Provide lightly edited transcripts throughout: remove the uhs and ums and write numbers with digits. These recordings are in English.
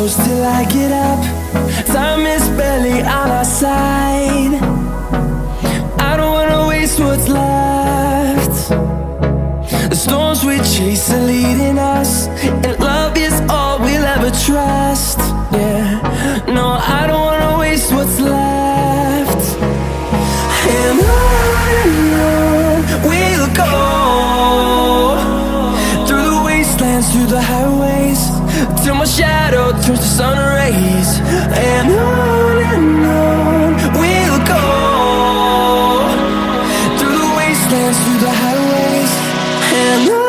close till I get up. Time is barely on our side. I don't wanna waste what's left. The storms we chase are leading us, and love is all we'll ever trust. Yeah, no, I don't wanna waste what's left. And on we'll go, through the wastelands, through the highways, till my shadow turns to sun rays. And on we'll go, through the wastelands, through the highways, and on.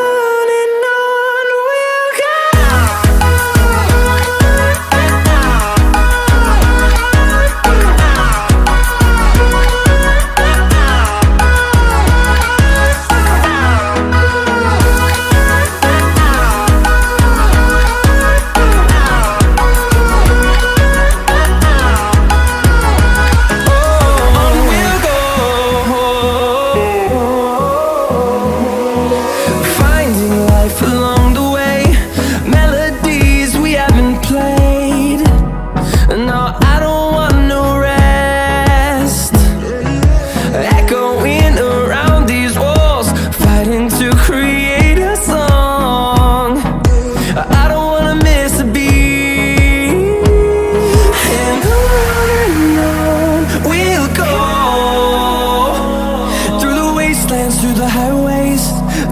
Through the highways,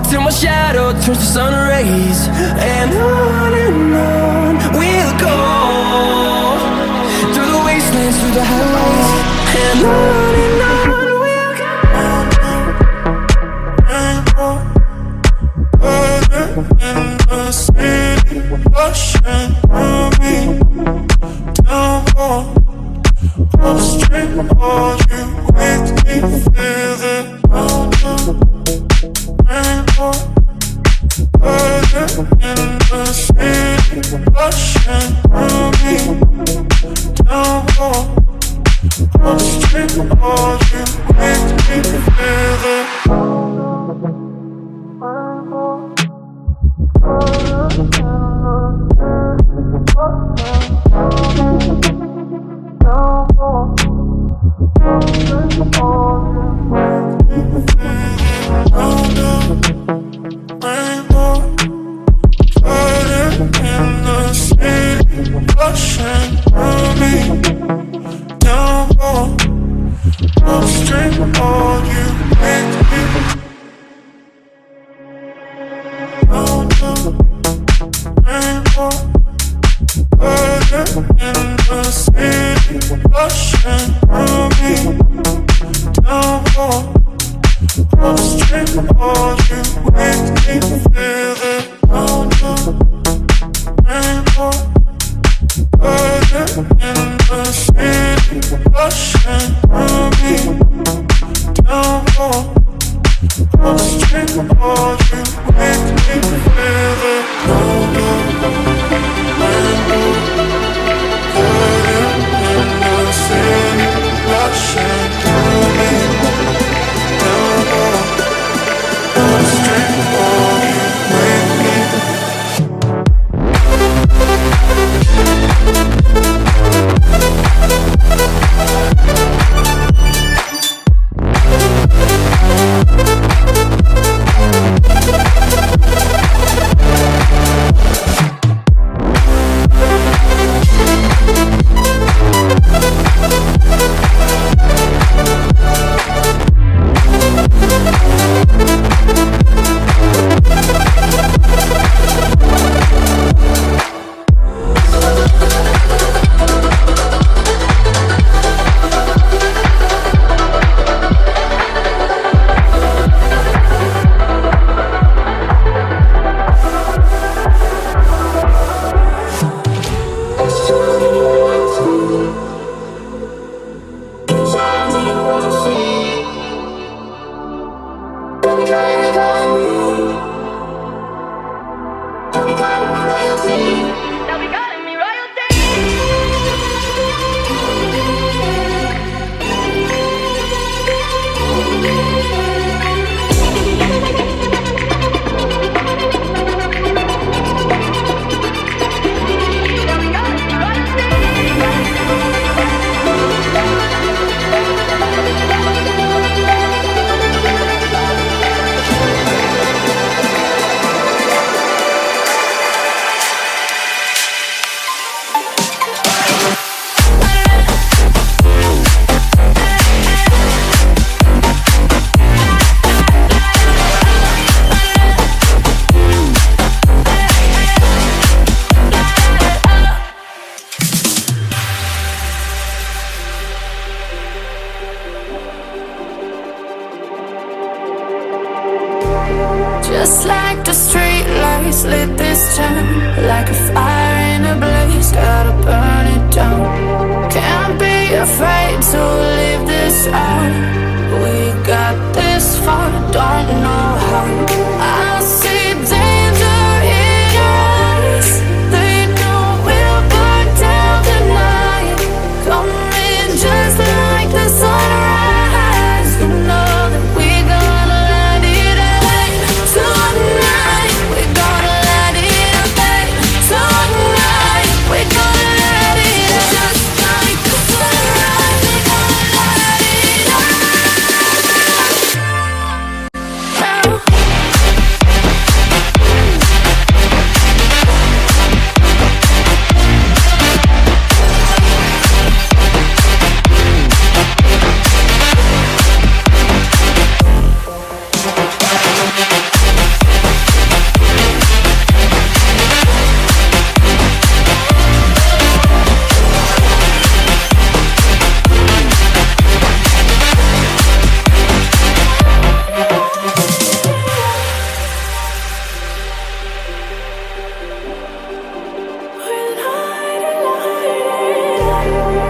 till my shadow turns to sun rays. And on we'll go, through the wastelands, through the highways, and on we'll go. In the city, rushing through me, down on street, all you make me feel it. In the city, rushing through me, down on street, all you make me feel it. the street lights lit this town like a fire in a blaze, gotta burn it down. Can't be afraid to leave this out. We got this far, don't know how. I see danger in your eyes. They know we'll burn down the night. Coming just like the sunrise. You know that we gonna light it up tonight. We gonna light it up tonight. We gonna light it up just like the sunrise. We gonna light it up now.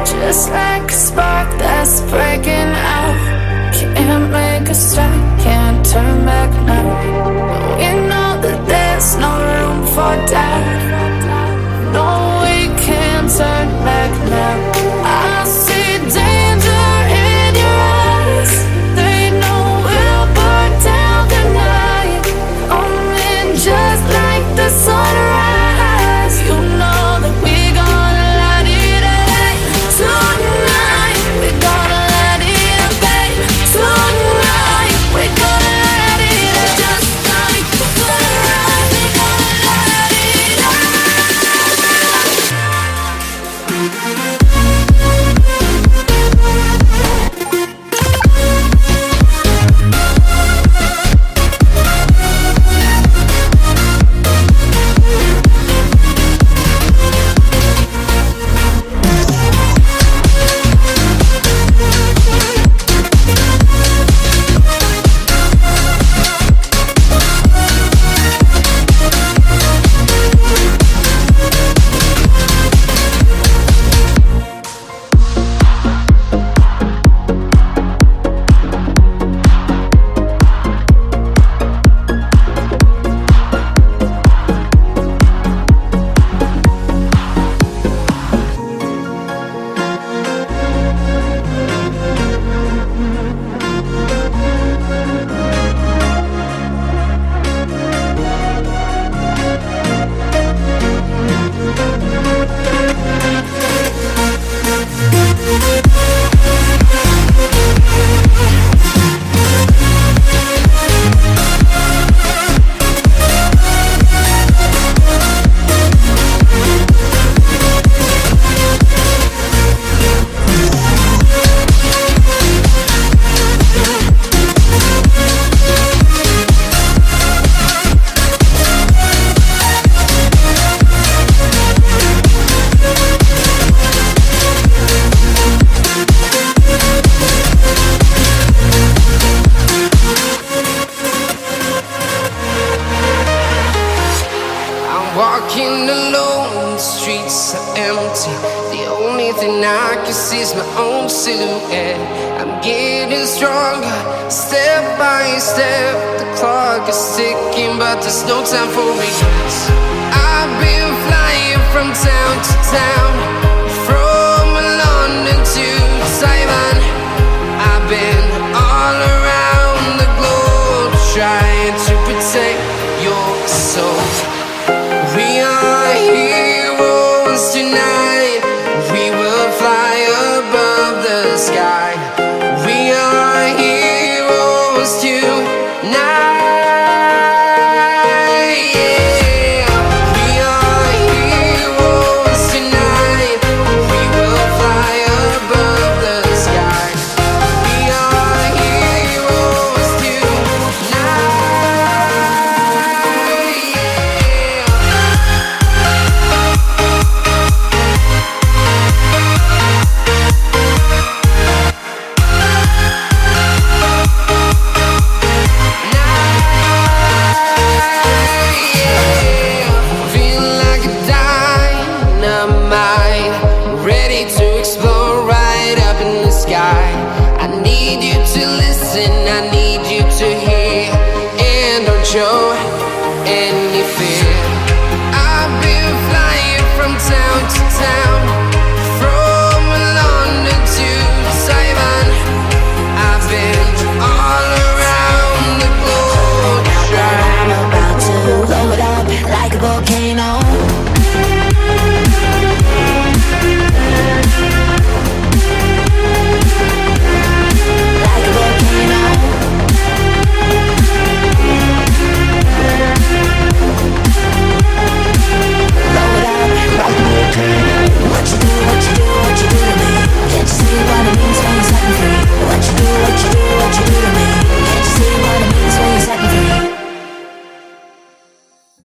Just like a spark that's breaking out. Can't make a stop, can't turn back now. We know that there's no room for doubt. No, we can't turn back now. I see danger in your eyes. They know we'll burn down the night. Coming just like the sunrise. You know that we gonna light it up tonight. We gonna light it up tonight. We gonna light it up just like the sunrise. We gonna light it up. Walking alone, the streets are empty. The only thing I can see is my own silhouette. I'm getting stronger, step by step. The clock is ticking, but there's no time for regrets. I've been flying from town to town, from London to Taiwan. I've been all around the globe, trying to protect your soul. We are heroes tonight. We will fly above the sky. We are heroes tonight. Yeah. We are heroes tonight. something I need you to hear. And don't show